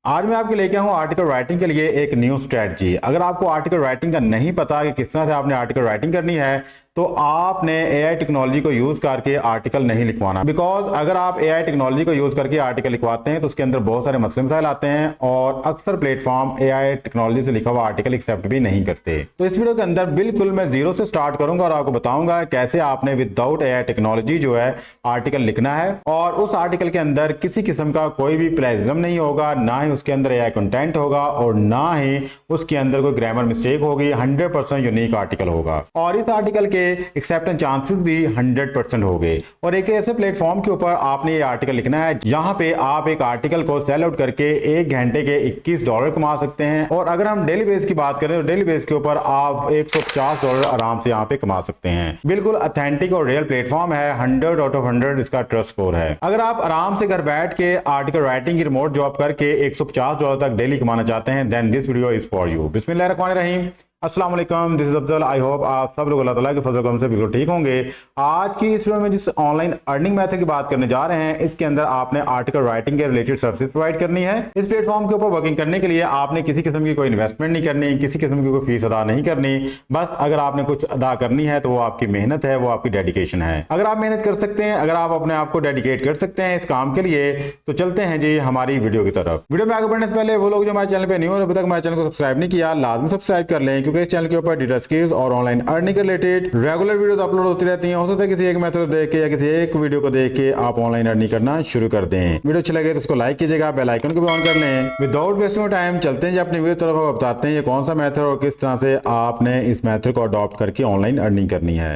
आज मैं आपके लेके आऊँ आर्टिकल राइटिंग के लिए एक न्यू स्ट्रेटजी। अगर आपको आर्टिकल राइटिंग का नहीं पता कि किस तरह से आपने आर्टिकल राइटिंग करनी है तो आपने एआई टेक्नोलॉजी को यूज करके आर्टिकल नहीं लिखवाना। बिकॉज अगर आप एआई टेक्नोलॉजी को यूज करके आर्टिकल लिखवाते हैं तो उसके अंदर बहुत सारे मसले मसाइल आते हैं और अक्सर प्लेटफॉर्म एआई टेक्नोलॉजी से लिखा हुआ आर्टिकल एक्सेप्ट भी नहीं करते। तो इस वीडियो के अंदर बिल्कुल मैं जीरो से स्टार्ट करूंगा और आपको बताऊंगा कैसे आपने विदाउट एआई टेक्नोलॉजी जो है आर्टिकल लिखना है और उस आर्टिकल के अंदर किसी किस्म का कोई भी प्लेजिज्म नहीं होगा, ना ही उसके अंदर एआई कंटेंट होगा और ना ही उसके अंदर कोई ग्रामर मिस्टेक होगी। 100% यूनिक आर्टिकल होगा और इस आर्टिकल के एक्सेप्टेंस चांसेस भी 100% हो गए। और एक ऐसे प्लेटफॉर्म के ऊपर आपने ये आर्टिकल लिखना है जहां पे आप एक आर्टिकल को सेल आउट करके 1 घंटे के $21 कमा सकते हैं। और अगर हम डेली बेस की बात करें तो डेली बेस के ऊपर आप $150 आराम से यहाँ पे कमा सकते हैं। बिल्कुल ऑथेंटिक और रियल प्लेटफॉर्म है। 100 आउट ऑफ 100 इसका ट्रस्ट स्कोर है। अगर आप आराम से घर बैठ के आर्टिकल राइटिंग की रिमोट जॉब करके $150 तक डेली कमाना चाहते हैं then this video is for you. बिस्मिल्लाहिर्रहमानिर्रहीम, अस्सलाम वालेकुम, this is Afzal. I hope आप सब लोग अल्लाह ताला के फजल करम से बिल्कुल ठीक होंगे। आज की इस वीडियो में जिस ऑनलाइन अर्निंग मेथड की बात करने जा रहे हैं इसके अंदर आपने आर्टिकल राइटिंग के रिलेटेड सर्विस प्रोवाइड करनी है। इस प्लेटफॉर्म के ऊपर वर्किंग करने के लिए आपने किसी किस्म की कोई इन्वेस्टमेंट नहीं करनी, किसी किस्म की कोई फीस अदा नहीं करनी। बस अगर आपने कुछ अदा करनी है तो वो आपकी मेहनत है, वो आपकी डेडिकेशन है। अगर आप मेहनत कर सकते हैं, अगर आप अपने आप को डेडिकेट कर सकते हैं इस काम के लिए तो चलते हैं जी हमारी वीडियो की तरफ। वीडियो में आगे बढ़ने से पहले वो लोग जो हमारे चैनल पे न्यू और अभी तक हमारे चैनल को सब्सक्राइब नहीं किया लाजमी सब्सक्राइब कर लें, क्योंकि इस चैनल के ऊपर स्किल्स और ऑनलाइन अर्निंग के रिलेटेड रेगुलर वीडियोस अपलोड होती रहती हैं। हो सकता है किसी एक मेथड देख के या किसी एक वीडियो को देख के आप ऑनलाइन अर्निंग करना शुरू कर दें। वीडियो अच्छी लगे तो उसको लाइक कीजिएगा, बेल आइकन को भी ऑन कर लें। विदाउट वेस्टिंग टाइम चलते हैं जी अपनी वीडियो तरफ और बताते हैं ये कौन सा मेथड और किस तरह से आपने इस मेथड को अडॉप्ट करके ऑनलाइन अर्निंग करनी है।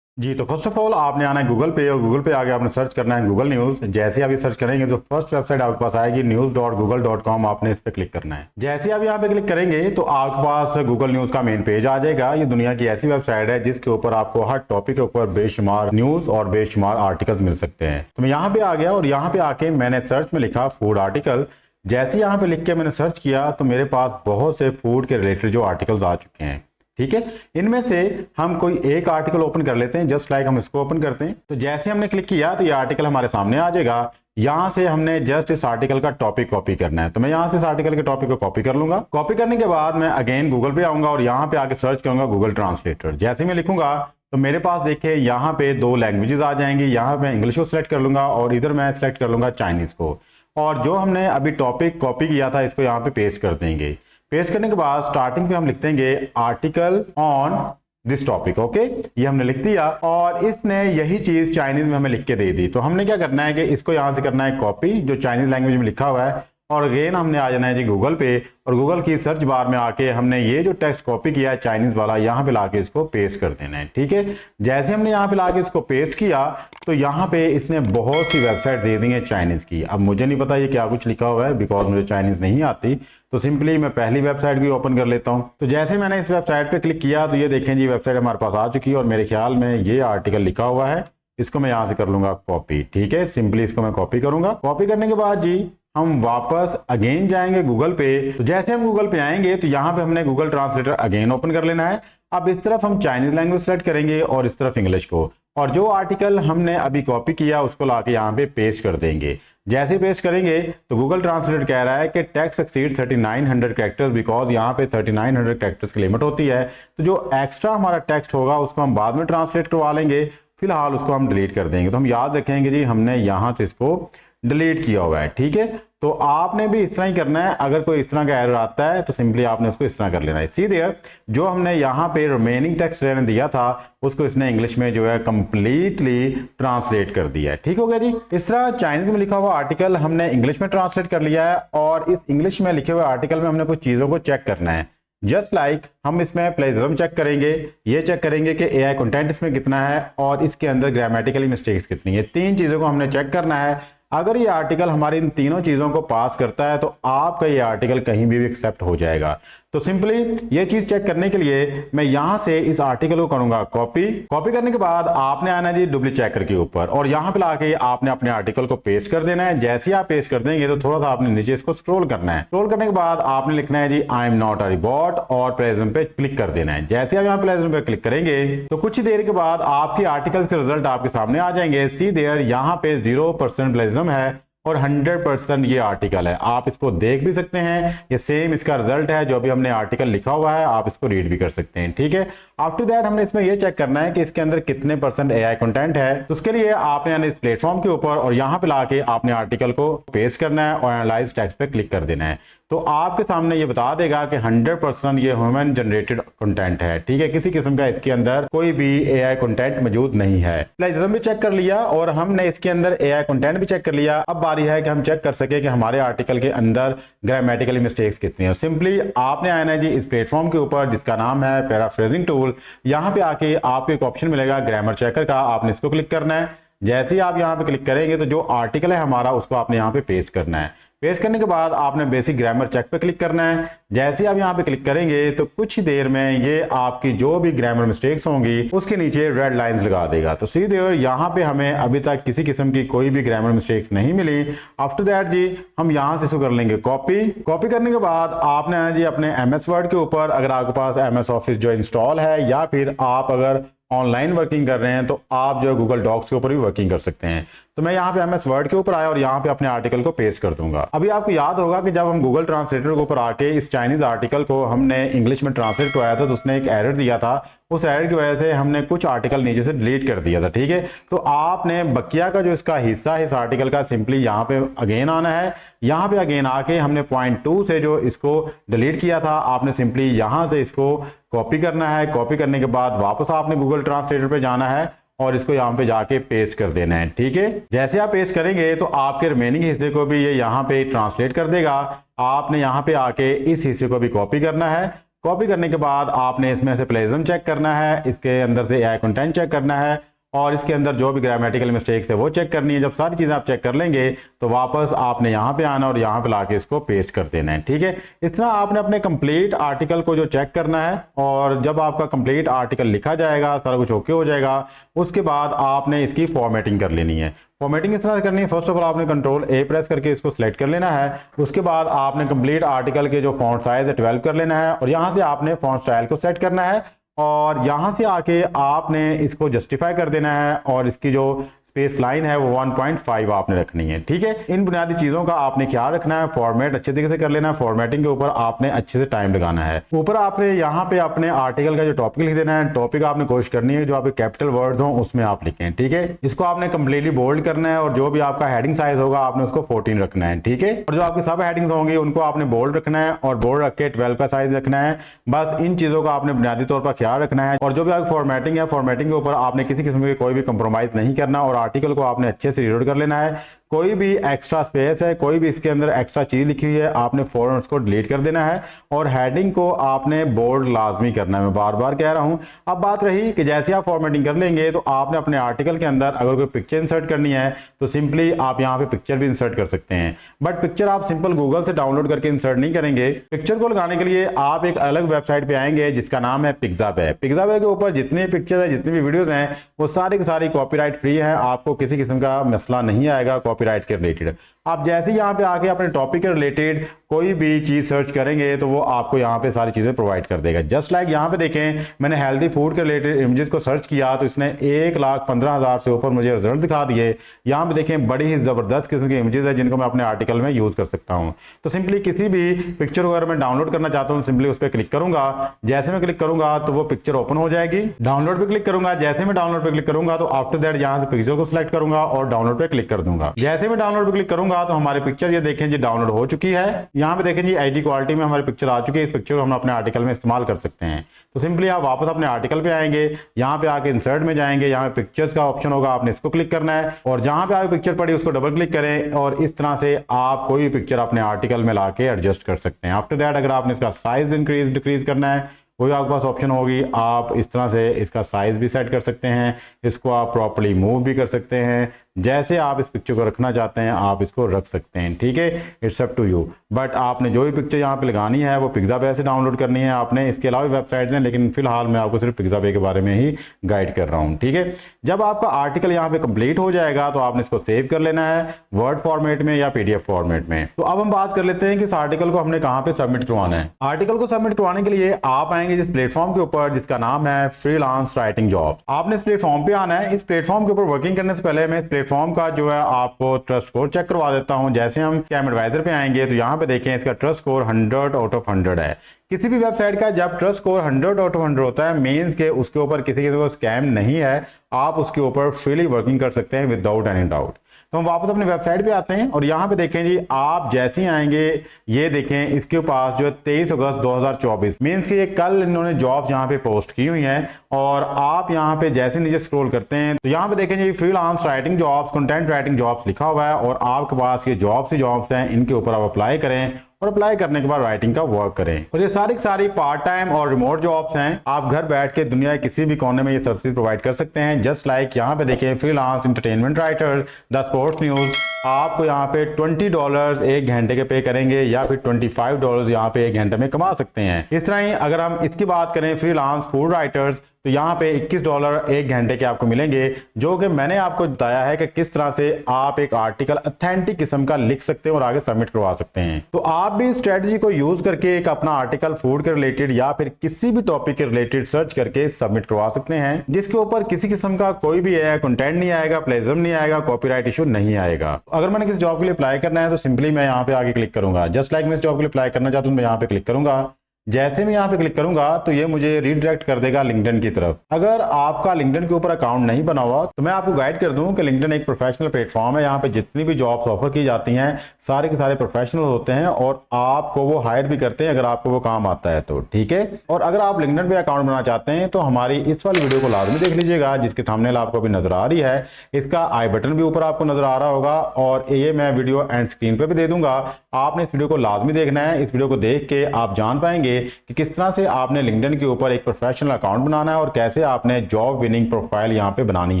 जी तो फर्स्ट ऑफ ऑल आपने आना है गूगल पे और गूगल पे आगे आपने सर्च करना है गूगल न्यूज। जैसे आप ये सर्च करेंगे तो फर्स्ट वेबसाइट आपके पास आएगी news.google.com। आपने इस पे क्लिक करना है। जैसे आप यहाँ पे क्लिक करेंगे तो आपके पास गूगल न्यूज का मेन पेज आ जाएगा। ये दुनिया की ऐसी वेबसाइट है जिसके ऊपर आपको हर टॉपिक के ऊपर बेशुमार न्यूज और बेशुमार आर्टिकल्स मिल सकते हैं। तो मैं यहाँ पे आ गया और यहाँ पे आके मैंने सर्च में लिखा फूड आर्टिकल। जैसे यहाँ पे लिख के मैंने सर्च किया तो मेरे पास बहुत से फूड के रिलेटेड जो आर्टिकल्स आ चुके हैं। ठीक है, इनमें से हम कोई एक आर्टिकल ओपन कर लेते हैं। जस्ट लाइक हम इसको ओपन करते हैं तो जैसे हमने क्लिक किया तो ये आर्टिकल हमारे सामने आ जाएगा। यहां से हमने जस्ट इस आर्टिकल का टॉपिक कॉपी करना है। तो मैं यहां से इस आर्टिकल के टॉपिक को कॉपी कर लूंगा। कॉपी करने के बाद मैं अगेन गूगल पे आऊंगा और यहां पे आके सर्च करूंगा गूगल ट्रांसलेटर। जैसे मैं लिखूंगा तो मेरे पास देखिए यहाँ पे 2 लैंग्वेजेस आ जाएंगी। यहाँ पे इंग्लिश को सिलेक्ट कर लूंगा और इधर मैं सिलेक्ट कर लूंगा चाइनीज को। और जो हमने अभी टॉपिक कॉपी किया था इसको यहाँ पे पेस्ट कर देंगे। पेस्ट करने के बाद स्टार्टिंग पे हम लिख देंगे article on this topic. Okay, ये हमने लिख दिया और इसने यही चीज चाइनीज में हमें लिख के दे दी। तो हमने क्या करना है कि इसको यहां से करना है कॉपी जो चाइनीज लैंग्वेज में लिखा हुआ है और अगेन हमने आ जाना है जी गूगल पे और गूगल की सर्च बार में आके हमने ये जो टेक्स्ट कॉपी किया है चाइनीज वाला यहाँ पे लाके इसको पेस्ट कर देना है। ठीक है, जैसे हमने यहाँ पे लाके इसको पेस्ट किया तो यहाँ पे इसने बहुत सी वेबसाइट दे दी है चाइनीज की। अब मुझे नहीं पता ये क्या कुछ लिखा हुआ है बिकॉज मुझे चाइनीज नहीं आती, तो सिंपली मैं पहली वेबसाइट भी ओपन कर लेता हूँ। तो जैसे मैंने इस वेबसाइट पे क्लिक किया तो ये देखें जी वेबसाइट हमारे पास आ चुकी है और मेरे ख्याल में ये आर्टिकल लिखा हुआ है। इसको मैं यहाँ से कर लूंगा कॉपी। ठीक है, सिंपली इसको मैं कॉपी करूंगा। कॉपी करने के बाद जी हम वापस अगेन जाएंगे गूगल पे। तो जैसे हम गूगल पे आएंगे तो यहाँ पे हमने गूगल ट्रांसलेटर अगेन ओपन कर लेना है। अब इस तरफ हम चाइनीज लैंग्वेज सेलेक्ट करेंगे और इस तरफ इंग्लिश को, और जो आर्टिकल हमने अभी कॉपी किया उसको लाके यहाँ पे पेस्ट कर देंगे। जैसे पेस्ट करेंगे तो गूगल ट्रांसलेटर कह रहा है कि टेक्स्ट एक्सीड 3900 कैरेक्टर्स बिकॉज यहाँ पे 3900 कैरेक्टर्स की लिमिट होती है। तो जो एक्स्ट्रा हमारा टेक्स्ट होगा उसको हम बाद में ट्रांसलेट करवा लेंगे, फिलहाल उसको हम डिलीट कर देंगे। तो हम याद रखेंगे जी हमने यहाँ से इसको डिलीट किया हुआ है। ठीक है, तो आपने भी इस तरह ही करना है। अगर कोई इस तरह का एरर आता है तो सिंपली आपने उसको इस तरह कर लेना है। सीधे जो हमने यहाँ पे रिमेनिंग टेक्स्ट रहने दिया था उसको इसने इंग्लिश में जो है कंप्लीटली ट्रांसलेट कर दिया है। ठीक हो गया जी। इस तरह चाइनीज में लिखा हुआ आर्टिकल हमने इंग्लिश में ट्रांसलेट कर लिया है और इस इंग्लिश में लिखे हुए आर्टिकल में हमने कुछ चीजों को चेक करना है। जस्ट लाइक हम इसमें प्लेजिज्म चेक करेंगे, ये चेक करेंगे कि एआई कंटेंट इसमें कितना है और इसके अंदर ग्रामेटिकली मिस्टेक्स कितनी है। 3 चीजों को हमने चेक करना है। अगर ये आर्टिकल हमारी इन तीनों चीजों को पास करता है तो आपका ये आर्टिकल कहीं भी एक्सेप्ट हो जाएगा। तो सिंपली ये चीज चेक करने के लिए मैं यहां से इस आर्टिकल को करूंगा कॉपी करने के बाद आपने आना है जी डुप्लीकेट चेकर के ऊपर और यहां पे लाके आपने अपने आर्टिकल को पेस्ट कर देना है। जैसे ही आप पेस्ट कर देंगे तो थोड़ा सा आपने नीचे इसको स्क्रॉल करना है। स्क्रॉल करने के बाद आपने लिखना है जी I am not a robot और प्लेजरिज्म पे क्लिक कर देना है। जैसे आप यहाँ प्लेजरिज्म पे क्लिक करेंगे तो कुछ ही देर के बाद आपकी आर्टिकल के रिजल्ट आपके सामने आ जाएंगे। सी देयर यहाँ पे 0% प्लेजरिज्म है और 100% ये आर्टिकल है। आप इसको देख भी सकते हैं, ये सेम इसका रिजल्ट है जो अभी हमने आर्टिकल लिखा हुआ है, आप इसको रीड भी कर सकते हैं। ठीक है, आफ्टर दैट हमने इसमें ये चेक करना है कि इसके अंदर कितने % AI कंटेंट है। तो उसके लिए आपने यानी इस प्लेटफॉर्म के ऊपर और यहाँ पे लाके आपने आर्टिकल को पेस्ट करना है और एनालाइज टेक्स्ट पे क्लिक कर देना है। तो आपके सामने ये बता देगा कि 100% ये ह्यूमन जनरेटेड कंटेंट है। ठीक है, किसी किस्म का इसके अंदर कोई भी AI कंटेंट मौजूद नहीं है। प्लेजरिज्म भी चेक कर लिया और हमने इसके अंदर AI कंटेंट भी चेक कर लिया। अब बारी है कि हम चेक कर सके कि हमारे आर्टिकल के अंदर ग्रामेटिकली मिस्टेक्स कितनी है। सिंपली आपने आना है जी इस प्लेटफॉर्म के ऊपर जिसका नाम है पैराफ्रेजिंग टूल। यहाँ पे आके आपको एक ऑप्शन मिलेगा ग्रामर चेकर का, आपने इसको क्लिक करना है। जैसे ही आप यहाँ पे क्लिक करेंगे तो जो आर्टिकल है हमारा उसको आपने यहाँ पे पेस्ट करना है। पेस्ट करने के बाद आपने बेसिक ग्रामर चेक पे क्लिक करना है। जैसे आप यहाँ पे क्लिक करेंगे तो कुछ ही देर में ये आपकी जो भी ग्रामर मिस्टेक्स होंगी उसके नीचे रेड लाइंस लगा देगा। तो सीधे यहाँ पे हमें अभी तक किसी किस्म की कोई भी ग्रामर मिस्टेक्स नहीं मिली। आफ्टर दैट जी हम यहाँ से इसको कर लेंगे कॉपी करने के बाद आपने आना जी अपने MS वर्ड के ऊपर, अगर आपके पास MS ऑफिस जो इंस्टॉल है या फिर आप अगर ऑनलाइन वर्किंग कर रहे हैं तो आप जो गूगल डॉक्स के ऊपर भी वर्किंग कर सकते हैं। तो मैं यहाँ पे MS वर्ड के ऊपर आया और यहाँ पे अपने आर्टिकल को पेस्ट कर दूंगा। अभी आपको याद होगा कि जब हम गूगल ट्रांसलेटर के ऊपर आके इस चाइनीज आर्टिकल को हमने इंग्लिश में ट्रांसलेट करवाया था तो उसने एक एरर दिया था। उस एरर की वजह से हमने कुछ आर्टिकल नीचे से डिलीट कर दिया था। ठीक है, तो आपने बकिया का जो इसका हिस्सा है इस आर्टिकल का सिंपली यहाँ पे अगेन आना है। यहाँ पे अगेन आके हमने पॉइंट 2 से जो इसको डिलीट किया था आपने सिंपली यहाँ से इसको कॉपी करना है। कॉपी करने के बाद वापस आपने गूगल ट्रांसलेटर पे जाना है और इसको यहाँ पे जाके पेस्ट कर देना है। ठीक है, जैसे आप पेस्ट करेंगे तो आपके रिमेनिंग हिस्से को भी ये यहाँ पे ट्रांसलेट कर देगा। आपने यहाँ पे आके इस हिस्से को भी कॉपी करना है। कॉपी करने के बाद आपने इसमें से प्लेजरिज्म चेक करना है, इसके अंदर से AI कंटेंट चेक करना है और इसके अंदर जो भी ग्रामेटिकल मिस्टेक्स है वो चेक करनी है। जब सारी चीजें आप चेक कर लेंगे तो वापस आपने यहाँ पे आना और यहाँ पे लाके इसको पेस्ट कर देना है। ठीक है, इस तरह आपने अपने कंप्लीट आर्टिकल को जो चेक करना है और जब आपका कंप्लीट आर्टिकल लिखा जाएगा, सारा कुछ ओके हो जाएगा, उसके बाद आपने इसकी फॉर्मेटिंग कर लेनी है। फॉर्मेटिंग इस तरह से करनी है, फर्स्ट ऑफ ऑल आपने Ctrl+A प्रेस करके इसको सिलेक्ट कर लेना है। उसके बाद आपने कंप्लीट आर्टिकल के जो फॉन्ट साइज है 12 कर लेना है और यहाँ से आपने फॉन्ट स्टाइल को सेट करना है और यहां से आके आपने इसको जस्टिफाई कर देना है और इसकी जो स्पेस लाइन है वो 1.5 आपने रखनी है। ठीक है, इन बुनियादी चीजों का आपने ख्याल रखना है। फॉर्मेट अच्छे तरीके से कर लेना है। फॉर्मेटिंग के ऊपर आपने अच्छे से टाइम लगाना है। ऊपर आपने यहाँ पे अपने आर्टिकल का जो टॉपिक लिख देना है। टॉपिक आपने कोशिश करनी है जो आपके कैपिटल वर्ड्स हो उसमें आप लिखें। ठीक है, इसको आपने कंप्लीटली बोल्ड करना है और जो भी आपका हेडिंग साइज होगा आपने उसको 14 रखना है। ठीक है, और जो आपकी सब हेडिंग्स होंगी उनको आपने बोल्ड रखना है और बोल्ड रख के 12 का साइज रखना है। बस इन चीजों का आपने बुनियादी तौर पर ख्याल रखना है और जो भी आपकी फॉर्मेटिंग है, फॉर्मेटिंग के ऊपर आपने किसी किस्म की कोई भी कंप्रोमाइज नहीं करना और आर्टिकल को आपने अच्छे से रीलोड कर लेना है। कोई भी एक्स्ट्रा स्पेस है, कोई भी इसके अंदर एक्स्ट्रा चीज लिखी हुई है, आपने फौरन उसको डिलीट कर देना है और हेडिंग को आपने बोल्ड लाजमी करना है। मैं बार बार कह रहा हूं। अब बात रही कि जैसे आप फॉर्मेटिंग कर लेंगे तो आपने अपने आर्टिकल के अंदर अगर कोई पिक्चर इंसर्ट करनी है तो सिंपली आप यहां पे पिक्चर भी इंसर्ट कर सकते हैं। बट पिक्चर आप सिंपल गूगल से डाउनलोड करके इंसर्ट नहीं करेंगे। पिक्चर को लगाने के लिए आप एक अलग वेबसाइट पे आएंगे जिसका नाम है पिक्साबे। पिक्साबे के ऊपर जितनी पिक्चर है, जितनी भी वीडियोस हैं वो सारी की सारी कॉपीराइट फ्री है। आपको किसी किस्म का मसला नहीं आएगा कॉपीराइट के रिलेटेड। आप जैसे ही यहाँ पे आके अपने टॉपिक के रिलेटेड कोई भी चीज सर्च करेंगे तो वो आपको यहाँ पे सारी चीजें प्रोवाइड कर देगा। जस्ट लाइक यहाँ पे देखें, मैंने हेल्दी फूड के रिलेटेड इमेजेस को सर्च किया तो इसने 1,15,000 से ऊपर मुझे रिजल्ट दिखा दिए। यहाँ पे देखें बड़ी ही जबरदस्त किस्म के इमेजेस है जिनको मैं अपने आर्टिकल में यूज कर सकता हूँ। तो सिंपली किसी भी पिक्चर को अगर मैं डाउनलोड करना चाहता हूँ सिंपली उस पर क्लिक करूंगा। जैसे मैं क्लिक करूंगा तो वो पिक्चर ओपन हो जाएगी। डाउनलोड पे क्लिक करूंगा। जैसे मैं डाउनलोड पे क्लिक करूंगा तो आफ्टर दैट यहाँ से पिक्चर को सिलेक्ट करूंगा और डाउनलोड पे क्लिक कर दूंगा। जैसे मैं डाउनलोड पे क्लिक करूंगा तो हमारी पिक्चर ये देखें जी डाउनलोड हो चुकी है। यहाँ पे देखें जी HD क्वालिटी में हमारी पिक्चर आ चुकी है। इस पिक्चर को हम अपने आर्टिकल में इस्तेमाल कर सकते हैं। तो सिंपली आप वापस अपने आर्टिकल पे आएंगे, यहाँ पे आके इंसर्ट में जाएंगे, यहाँ पे पिक्चर्स का ऑप्शन होगा, आपने इसको क्लिक करना है और जहां पे आपकी पिक्चर पड़ी उसको डबल क्लिक करें और इस तरह से आप कोई भी पिक्चर अपने आर्टिकल में लाके एडजस्ट कर सकते हैं। आफ्टर दैट अगर आपने इसका साइज इंक्रीज डिक्रीज करना है वो भी आपके पास ऑप्शन होगी। आप इस तरह से इसका साइज भी सेट कर सकते हैं, इसको आप प्रॉपर्ली मूव भी कर सकते हैं। जैसे आप इस पिक्चर को रखना चाहते हैं आप इसको रख सकते हैं, ठीक है, it's up to you. But आपने जो भी पिक्चर यहाँ पे लगानी है वो पिक्साबे से डाउनलोड करनी है आपने। इसके अलावा वेबसाइट हैं, लेकिन फिलहाल मैं आपको सिर्फ पिक्साबे के बारे में ही गाइड कर रहा हूँ, ठीक है। जब आपका आर्टिकल यहाँ पे कंप्लीट हो जाएगा तो आपने इसको सेव कर लेना है वर्ड फॉर्मेट में या पीडीएफ फॉर्मेट में। तो अब हम बात कर लेते हैं कि इस आर्टिकल को हमने कहाँ पे सबमिट करवाना है। आर्टिकल को सबमिट करवाने के लिए आप आएंगे जिस प्लेटफॉर्म के ऊपर जिसका नाम है फ्रीलांस राइटिंग जॉब। आपने इस प्लेटफॉर्म पे आना है। इस प्लेटफॉर्म के ऊपर वर्किंग करने से पहले मैं इस प्लेटफॉर्म का जो है आपको ट्रस्ट स्कोर चेक करवा देता हूं। जैसे हम कैम एडवाइजर पे आएंगे तो यहाँ पे देखें इसका ट्रस्ट स्कोर 100 आउट ऑफ 100 है। किसी भी वेबसाइट का जब ट्रस्ट स्कोर 100 आउट ऑफ 100 होता है मींस के उसके ऊपर किसी को स्कैम नहीं है, आप उसके ऊपर फ्रीली वर्किंग कर सकते हैं विदाउट एनी डाउट। तो हम वापस अपनी वेबसाइट पे आते हैं और यहाँ पे देखें जी, आप जैसे ही आएंगे ये देखें इसके पास जो 23 अगस्त 2024 मीन्स कि ये कल इन्होंने जॉब्स यहाँ पे पोस्ट की हुई हैं। और आप यहाँ पे जैसे नीचे स्क्रॉल करते हैं तो यहाँ पे देखें जी freelance writing jobs, content writing jobs लिखा हुआ है और आपके पास ये जॉब्स हैं, इनके ऊपर आप अप्लाई करें और अप्लाई करने के बाद राइटिंग का वर्क करें। और ये सारी पार्ट टाइम और रिमोट जॉब्स हैं। आप घर बैठ के दुनिया के किसी भी कोने में ये सर्विस प्रोवाइड कर सकते हैं। जस्ट लाइक यहाँ पे देखें freelance entertainment writer, the sports news, आपको यहाँ पे $20 एक घंटे के पे करेंगे या फिर $25 यहाँ पे एक घंटे में कमा सकते हैं। इस तरह ही अगर हम इसकी बात करें फ्रीलांस फूड राइटर्स तो यहाँ पे $21 एक घंटे के आपको मिलेंगे, जो कि मैंने आपको बताया है कि किस तरह से आप एक आर्टिकल ऑथेंटिक किस्म का लिख सकते हैं और आगे सबमिट करवा सकते हैं। तो आप भी स्ट्रेटजी को यूज करके एक अपना आर्टिकल फूड के रिलेटेड या फिर किसी भी टॉपिक के रिलेटेड सर्च करके सबमिट करवा सकते हैं, जिसके ऊपर किसी किस्म का कोई भी कंटेंट नहीं आएगा, प्लेजर नहीं आएगा, कॉपीराइट इशू नहीं आएगा। अगर मैंने किसी जॉब के लिए अप्लाई करना है तो सिंपली मैं यहाँ पे आगे क्लिक करूंगा। जस्ट लाइक मैं इस जॉब के लिए अप्लाई करना चाहता हूँ, मैं यहाँ पे क्लिक करूंगा। जैसे मैं यहाँ पे क्लिक करूंगा तो ये मुझे रीडायरेक्ट कर देगा लिंक्डइन की तरफ। अगर आपका लिंक्डइन के ऊपर अकाउंट नहीं बना हुआ तो मैं आपको गाइड कर दूं कि लिंक्डइन एक प्रोफेशनल प्लेटफॉर्म है। यहाँ पे जितनी भी जॉब्स ऑफर की जाती हैं सारे के सारे प्रोफेशनल होते हैं और आपको वो हायर भी करते हैं अगर आपको वो काम आता है तो, ठीक है। और अगर आप लिंक्डइन पे अकाउंट बनाना चाहते हैं तो हमारी इस वाली वीडियो को लाजमी देख लीजिएगा, जिसके थंबनेल आपको अभी नजर आ रही है। इसका आई बटन भी ऊपर आपको नजर आ रहा होगा और ये मैं वीडियो एंड स्क्रीन पे भी दे दूंगा। आपने इस वीडियो को लाजमी देखना है। इस वीडियो को देख के आप जान पाएंगे कि किस तरह से आपने लिंक्डइन के ऊपर एक प्रोफेशनल अकाउंट बनाना है और कैसे आपने जॉब विनिंग प्रोफाइल यहाँ पे बनानी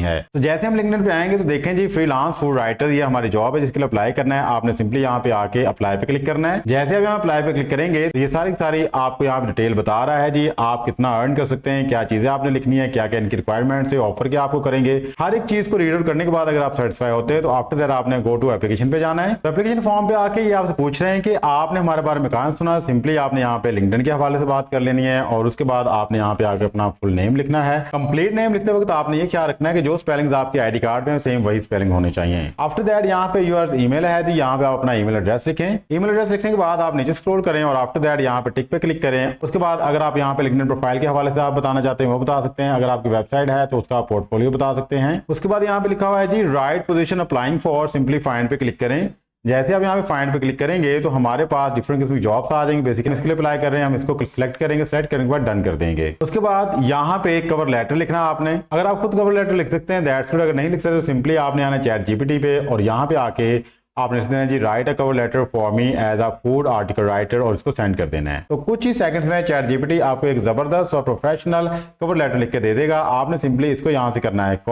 है। तो जैसे हम लिंक्डइन पे आएंगे तो देखें जी फ्रीलांस फूड राइटर ये हमारी जॉब है जिसके लिए अप्लाई करना है। आपने सिंपली यहाँ पे आके अप्लाई पे क्लिक करना है। जैसे अब यहाँ अप्लाई पे क्लिक करेंगे तो ये सारी आपको यहाँ पे डिटेल बता रहा है जी आप कितना अर्न कर सकते हैं, क्या चीजें आपने लिखनी है, क्या क्या इनकी रिक्वायरमेंट है, ऑफर क्या आपको करेंगे। हर एक चीज को रीड आउट करने के बाद अगर आप सेटिस्फाई होते हैं तो आफ्टर दैट आपने गो टू एप्लीकेशन पे जाना है। तो एप्लीकेशन फॉर्म पे आके ये आपसे पूछ रहे हैं कि आपने हमारे बारे में कहां सुना। सिंपली आपने यहाँ पे लिंक्डइन के हवाले से बात कर लेनी है और उसके बाद आपने यहाँ पे आके अपना फुल नेम लिखना है। कंप्लीट नेम लिखते वक्त आपने ये ख्याल रखना है कि जो स्पेलिंग्स आपके आईडी कार्ड में सेम वही स्पेलिंग होने चाहिए। आफ्टर दैट यहाँ पे योर ईमेल है तो यहाँ पे आप अपना ईमेल एड्रेस लिखें। ईमेल एड्रेस लिखने के बाद आप नीचे स्क्रॉल करें और आफ्टर दैट यहाँ पे टिक पे क्लिक करें। उसके बाद अगर आप यहाँ पे लिंक्डइन प्रोफाइल के हवाले से आप बताना चाहते हैं वो बता सकते हैं। अगर आपकी वेबसाइट है तो उसका पोर्टफोलियो बता सकते हैं। उसके बाद यहाँ पे लिखा हुआ है जी write position applying for, simply find पे क्लिक करें। जैसे आप यहाँ पे फाइंड पे क्लिक करेंगे तो हमारे पास डिफरेंट किस्म की जॉब्स आ जाएंगे। बेसिकली इसके लिए अप्लाई कर रहे हैं, हम इसको सिलेक्ट करेंगे। सिलेक्ट करने के बाद डन कर देंगे। उसके बाद यहाँ पे एक कवर लेटर लिखना आपने। अगर आप खुद कवर लेटर लिख सकते हैं दैट्स गुड, अगर नहीं लिख सकते तो सिंपली आपने आना चैट जीपीटी पे और यहाँ पे आके आपने लिख देना जी write a cover letter for me as a food article writer और इसको सेंड कर देना है। तो कुछ ही सेकंड्स में चैट जीपीटी आपको एक जबरदस्त और प्रोफेशनल कवर लेटर लिख के दे देगा। आपने सिंपली इसको यहाँ से करना है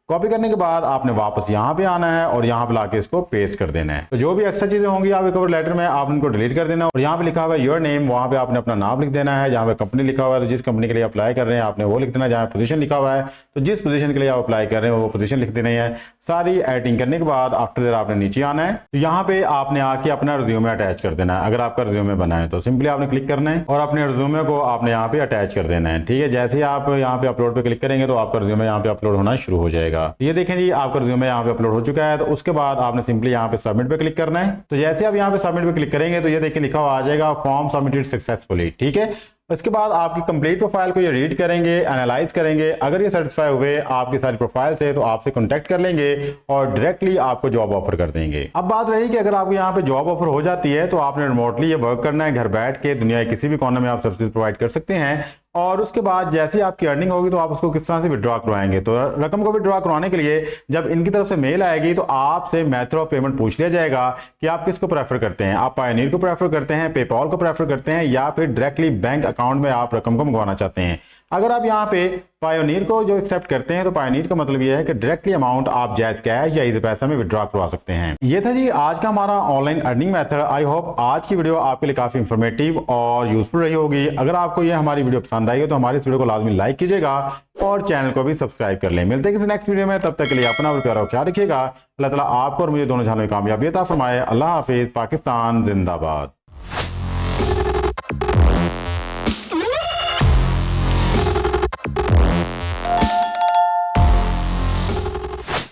कॉपी करने के बाद आपने वापस यहाँ पे आना है और यहाँ पे लाके इसको पेस्ट कर देना है। तो जो भी एक्स्ट्रा चीजें होंगी आपके कवर लेटर में आप उनको डिलीट कर देना और यहाँ पे लिखा हुआ है योर नेम, वहाँ पे आपने अपना नाम लिख देना है। जहाँ पे कंपनी लिखा हुआ है तो जिस कंपनी के लिए अप्लाई कर रहे हैं आपने वो लिख देना। जहाँ पोजीशन लिखा हुआ है तो जिस पोजीशन के लिए आप अप्लाई कर रहे हैं वो पोजीशन लिख देनी है। सारी एडिटिंग करने के बाद आफ्टर दैट आपने नीचे आना है। तो यहाँ पे आपने आके अपना रिज्यूमे अटैच कर देना है। अगर आपका रिज्यूमे बना है तो सिंपली आपने क्लिक करना है और अपने रिज्यूमे को आपने यहाँ पे अटैच कर देना है, ठीक है। जैसे ही आप यहाँ पे अपलोड पे क्लिक करेंगे तो आपका रिज्यूमे यहाँ पे अपलोड होना शुरू हो जाएगा। ये देखें जी आपका रिज्यूमे यहाँ पे अपलोड हो चुका है। तो उसके बाद आपने सिंपली यहाँ पे सबमिट पे क्लिक करना है। तो जैसे आप यहाँ पे सबमिट पे क्लिक करेंगे तो ये देखिए लिखा हुआ आ जाएगा फॉर्म सबमिटेड सक्सेसफुली, ठीक है। इसके बाद आपकी कंप्लीट प्रोफाइल को ये रीड करेंगे, एनालाइज करेंगे। अगर ये सेटिस्फाई हुए आपकी सारी प्रोफाइल से तो आपसे कांटेक्ट कर लेंगे और डायरेक्टली आपको जॉब ऑफर कर देंगे। अब बात रही कि अगर आपको यहाँ पे जॉब ऑफर हो जाती है तो आपने रिमोटली ये वर्क करना है। घर बैठ के दुनिया के किसी भी कोने में आप सर्विस प्रोवाइड कर सकते हैं और उसके बाद जैसे आपकी अर्निंग होगी तो आप उसको किस तरह से विड्रॉ करवाएंगे। तो रकम को विड्रॉ करवाने के लिए जब इनकी तरफ से मेल आएगी तो आपसे मेथड ऑफ पेमेंट पूछ लिया जाएगा कि आप किसको प्रेफर करते हैं। आप पायोनियर को प्रेफर करते हैं, पेपॉल को प्रेफर करते हैं या फिर डायरेक्टली बैंक अकाउंट में आप रकम को मंगवाना चाहते हैं। अगर आप यहाँ पे पायोनियर को जो एक्सेप्ट करते हैं तो पायोनियर का मतलब ये है कि डायरेक्टली अमाउंट आप जैज कैश या इजी पैसा में विड्रॉ करवा सकते हैं। ये था जी आज का हमारा online earning method. I hope आज की वीडियो आपके लिए काफी इंफॉर्मेटिव और यूजफुल रही होगी। अगर आपको ये हमारी वीडियो पसंद आई हो तो हमारी इस वीडियो को लाजमी लाइक कीजिएगा और चैनल को भी सब्सक्राइब कर लें। मिलते हैं किसी नेक्स्ट वीडियो में, तब तक के लिए अपना और प्यारा ख्याल रखिएगा। अल्लाह ताला आपको और मुझे दोनों जानों में कामयाबी अता फरमाए। अल्लाह हाफिज। पाकिस्तान जिंदाबाद।